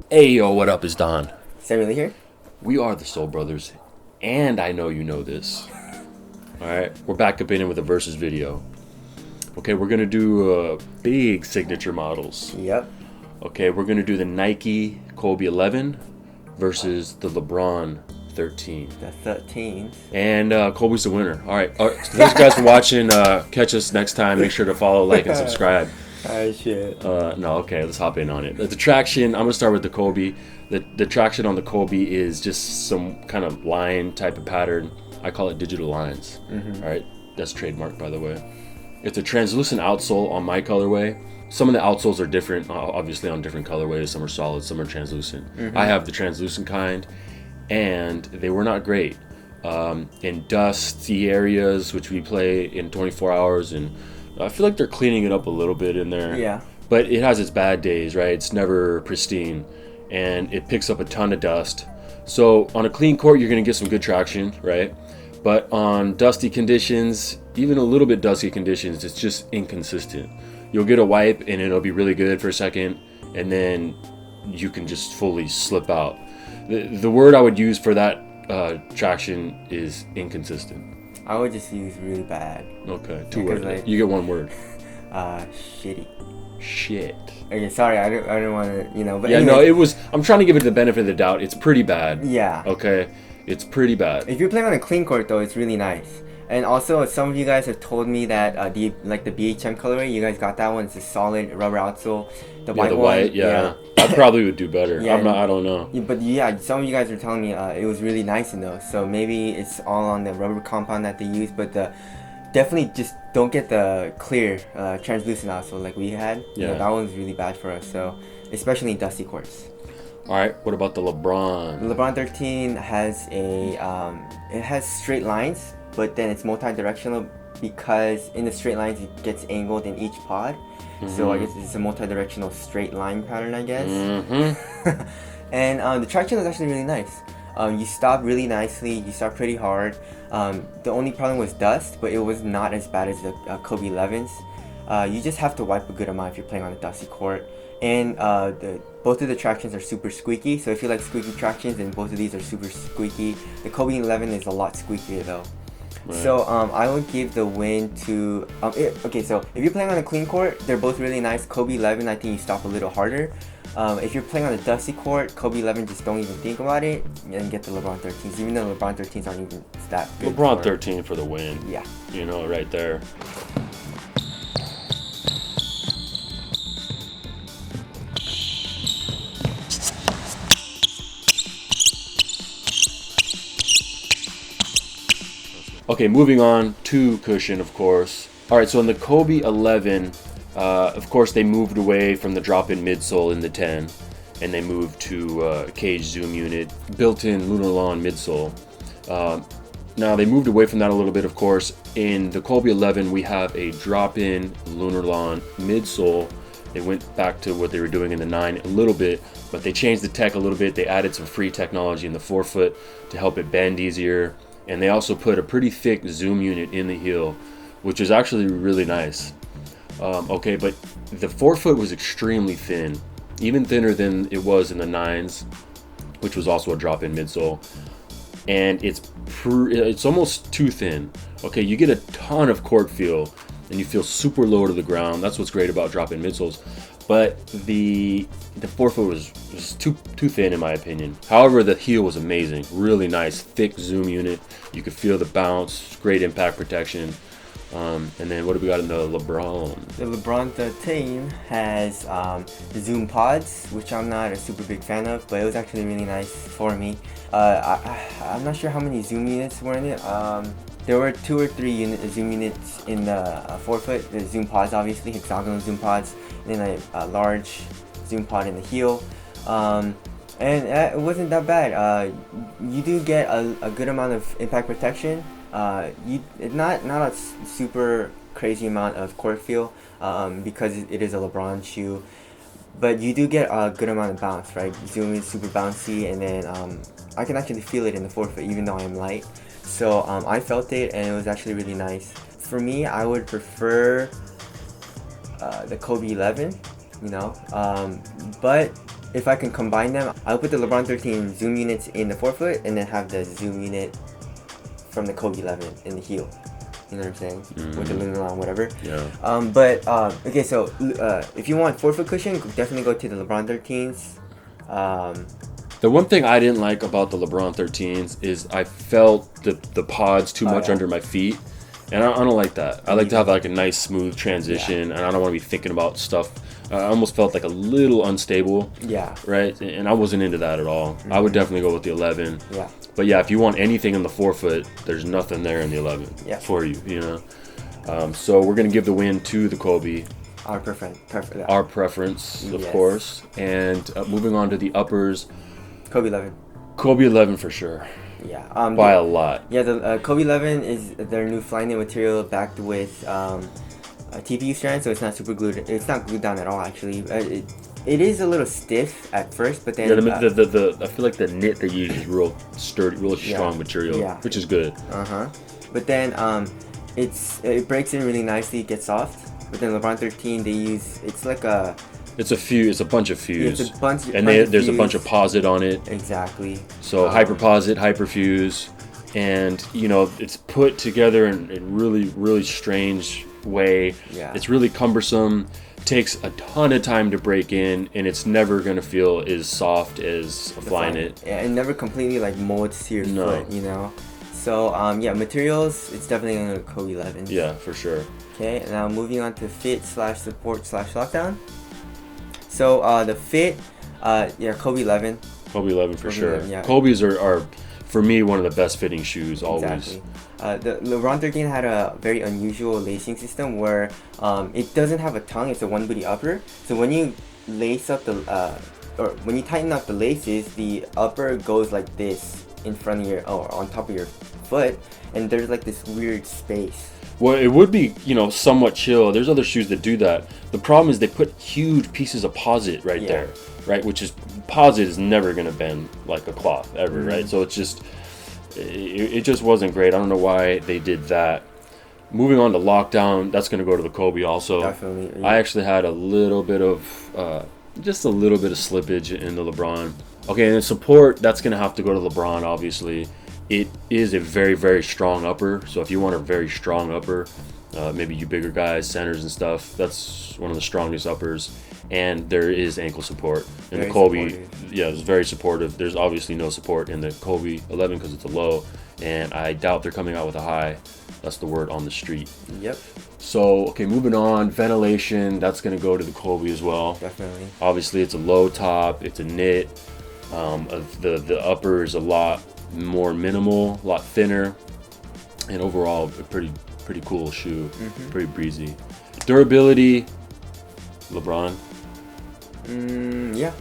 Hey yo, what up? It's Don. Samuel here. We are the Soul Brothers, and I know you know this. Alright, we're back up in it with a versus video. Okay, we're gonna do big signature models. Yep. Okay, we're gonna do the Nike Kobe 11 versus the LeBron 13. The 13. And Kobe's the winner. Alright, so thanks guys for watching. Catch us next time. Make sure to follow, like, and subscribe. Oh shit. No, okay, let's hop in on it. The traction, I'm gonna start with the Kobe. The traction on the Kobe is just some kind of line type of pattern. I call it digital lines. All right, that's trademarked, by the way. It's a translucent outsole on my colorway. Some of the outsoles are different, obviously on different colorways. Some are solid, some are translucent. I have the translucent kind, and they were not great. In dusty areas, which we play in 24 hours, and I feel like they're cleaning it up a little bit in there. Yeah. But it has its bad days, right? It's never pristine, and it picks up a ton of dust. So on a clean court, you're gonna get some good traction, right? But on dusty conditions, even a little bit dusty conditions, it's just inconsistent. You'll get a wipe and it'll be really good for a second, and then you can just fully slip out. The word I would use for that traction is inconsistent. I would just use really bad. Okay, 2 words. Like, you get 1 word. Shitty. Shit. Okay, sorry, I didn't want to, you know. But yeah, anyways, no, it was. I'm trying to give it the benefit of the doubt. It's pretty bad. Yeah. Okay, it's pretty bad. If you're playing on a clean court, though, it's really nice. And also, some of you guys have told me that the BHM colorway, you guys got that one. It's a solid rubber outsole. The white one. Yeah. I probably would do better. Yeah, I don't know. But yeah, some of you guys are telling me it was really nice in those. So maybe it's all on the rubber compound that they use. But definitely just don't get the clear translucent outsole like we had. Yeah. You know, that one's really bad for us. So especially in dusty courts. All right. What about the LeBron? The LeBron 13 has it has straight lines, but then it's multi-directional because in the straight lines it gets angled in each pod. So I guess it's a multi-directional straight line pattern, I guess. And the traction is actually really nice. You stop really nicely. You stop pretty hard. The only problem was dust, but it was not as bad as the Kobe 11s. You just have to wipe a good amount if you're playing on a dusty court. And both of the tractions are super squeaky. So if you like squeaky tractions, then both of these are super squeaky. The Kobe 11 is a lot squeakier though. Right. So I would give the win to okay, so if you're playing on a clean court, they're both really nice. Kobe 11, I think you stop a little harder. If you're playing on a dusty court, Kobe 11, just don't even think about it and get the LeBron 13s, even though LeBron 13s aren't even that good. LeBron 13 for the win. Yeah. You know, right there. Okay, moving on to cushion, of course. All right, so in the Kobe 11, of course, they moved away from the drop-in midsole in the 10, and they moved to a cage zoom unit, built-in Lunarlon midsole. Now, they moved away from that a little bit, of course. In the Kobe 11, we have a drop-in Lunarlon midsole. They went back to what they were doing in the 9 a little bit, but they changed the tech a little bit. They added some free technology in the forefoot to help it bend easier. And they also put a pretty thick zoom unit in the heel, which is actually really nice. Okay, but the forefoot was extremely thin, even thinner than it was in the 9s, which was also a drop-in midsole. And it's almost too thin. Okay, you get a ton of court feel, and you feel super low to the ground. That's what's great about drop-in midsoles. But the forefoot was too thin in my opinion. However, the heel was amazing. Really nice, thick zoom unit. You could feel the bounce, great impact protection. And then what do we got in the LeBron? The LeBron 13 has the zoom pods, which I'm not a super big fan of, but it was actually really nice for me. I'm not sure how many zoom units were in it. There were 2 or 3 zoom units in the forefoot. The zoom pods, obviously, hexagonal zoom pods, and then a large zoom pod in the heel. And it wasn't that bad. You do get a good amount of impact protection. Not a super crazy amount of court feel because it is a LeBron shoe. But you do get a good amount of bounce, right? Zoom is super bouncy, and then I can actually feel it in the forefoot even though I'm light. So I felt it, and it was actually really nice. for me, I would prefer the Kobe 11, you know. But if I can combine them, I'll put the LeBron 13 zoom units in the forefoot and then have the zoom unit from the Kobe 11 in the heel. You know what I'm saying? With the lunar whatever. Yeah. Okay, so if you want forefoot cushion, definitely go to the LeBron 13s. The one thing I didn't like about the LeBron 13s is I felt the pods too much under my feet. And I don't like that. I like to have like a nice smooth transition, and I don't want to be thinking about stuff. I almost felt like a little unstable. Yeah. Right? And I wasn't into that at all. I would definitely go with the 11. Yeah. But yeah, if you want anything in the forefoot, there's nothing there in the 11 for you, you know? So we're going to give the win to the Kobe. Our preference, of course. And moving on to the uppers. Kobe 11. Kobe 11 for sure. Yeah. By a lot. Yeah, the Kobe 11 is their new fly-knit material backed with a TPU strand, so it's not super glued. It's not glued down at all, actually. It is a little stiff at first, but then... Yeah, I feel like the knit they use is real sturdy, real strong material, which is good. But then it breaks in really nicely, gets soft. But then LeBron 13, they use... It's like a... It's a bunch of fuse. It's a bunch and there's a bunch of posit on it. Exactly. So hyperposit, hyperfuse, and you know it's put together in a really, really strange way. Yeah. It's really cumbersome. Takes a ton of time to break in, and it's never gonna feel as soft as a Flyknit. Yeah, it never completely like molds to your foot, you know. So yeah, materials. It's definitely gonna Kobe 11. Yeah, for sure. Okay, now moving on to fit / support / lockdown. So the fit, Kobe 11. Kobe 11 for sure. 11, yeah. Kobe's are for me one of the best fitting shoes always. Exactly. The LeBron 13 had a very unusual lacing system where it doesn't have a tongue; it's a one booty upper. So when you lace up or when you tighten up the laces, the upper goes like this in front of or on top of your foot, and there's like this weird space. Well, it would be, somewhat chill. There's other shoes that do that. The problem is they put huge pieces of posit right there, right? Which is, posit is never going to bend like a cloth ever, right? So it's just, it just wasn't great. I don't know why they did that. Moving on to lockdown, that's going to go to the Kobe also. Definitely. I actually had a little bit of, just a little bit of slippage in the LeBron. Okay, and then support, that's going to have to go to LeBron, obviously. It is a very, very strong upper. So if you want a very strong upper, maybe you bigger guys, centers and stuff, that's one of the strongest uppers. And there is ankle support. And the Kobe, it's very supportive. There's obviously no support in the Kobe 11 because it's a low. And I doubt they're coming out with a high. That's the word on the street. Yep. So, okay, moving on. Ventilation, that's going to go to the Kobe as well. Definitely. Obviously, it's a low top. It's a knit. The upper is a lot more minimal, a lot thinner, and overall a pretty cool shoe. Pretty breezy. Durability, LeBron. Yeah,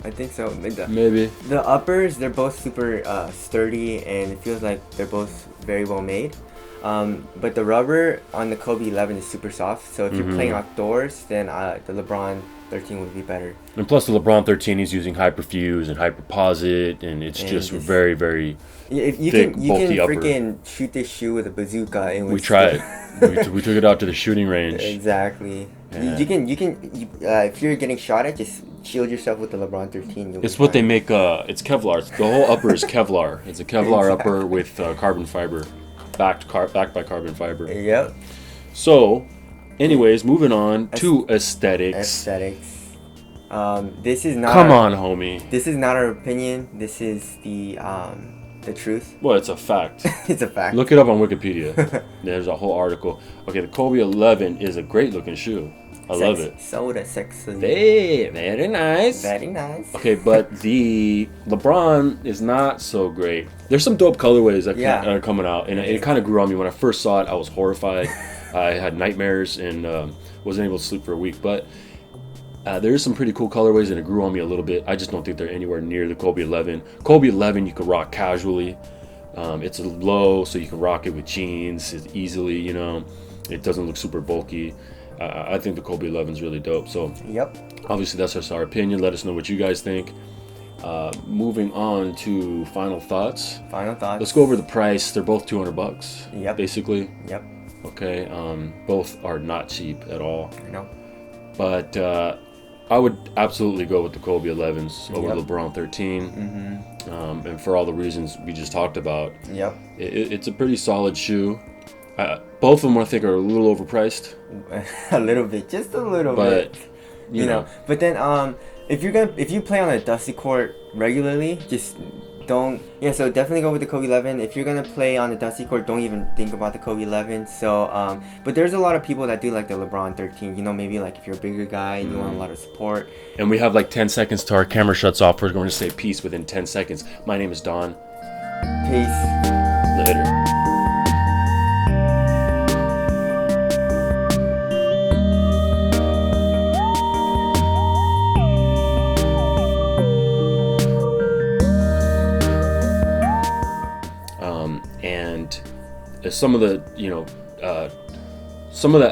I think so. Maybe the uppers, they're both super sturdy, and it feels like they're both very well made. But the rubber on the Kobe 11 is super soft, so if you're playing outdoors, then the LeBron 13 would be better. And plus the LeBron 13 is using hyperfuse and hyperposit, and it's just very, very you thick, can bulky upper. freaking shoot this shoe with a bazooka. And we tried. we took it out to the shooting range. Exactly. Yeah. You can if you're getting shot at, just shield yourself with the LeBron 13. It's what they make. It's Kevlar. The whole upper is Kevlar. It's a Kevlar upper with carbon fiber, backed by carbon fiber. Yep. So, anyways, moving on to aesthetics. This is not. Come on, homie. This is not our opinion. This is the truth. Well, it's a fact. It's a fact. Look it up on Wikipedia. There's a whole article. Okay, the Kobe 11 is a great looking shoe. I love it. Soda sexy. Very nice. Very nice. Okay, but the LeBron is not so great. There's some dope colorways that are coming out, and it kind of grew on me. When I first saw it, I was horrified. I had nightmares and wasn't able to sleep for a week. But there's some pretty cool colorways, and it grew on me a little bit. I just don't think they're anywhere near the Kobe 11. Kobe 11 you can rock casually. It's a low, so you can rock it with jeans easily. It doesn't look super bulky. I think the Kobe 11 is really dope. So obviously that's just our opinion. Let us know what you guys think. Moving on to final thoughts. Let's go over the price. They're both $200. Yep. Basically. Yep. Okay, both are not cheap at all. I know. But I would absolutely go with the Kobe 11s over Yep. LeBron 13. Mm-hmm. And for all the reasons we just talked about, Yep. it's a pretty solid shoe. Both of them, I think, are a little overpriced. A little bit, just a little But, bit. you know. But then if you play on a dusty court regularly, just don't. Yeah, so definitely go with the Kobe 11. If you're gonna play on a dusty court, don't even think about the Kobe 11. So but there's a lot of people that do like the LeBron 13. Maybe like if you're a bigger guy and you want a lot of support. And we have like 10 seconds till our camera shuts off. We're going to say peace within 10 seconds. My name is Don. Peace. Later. And some of the, some of the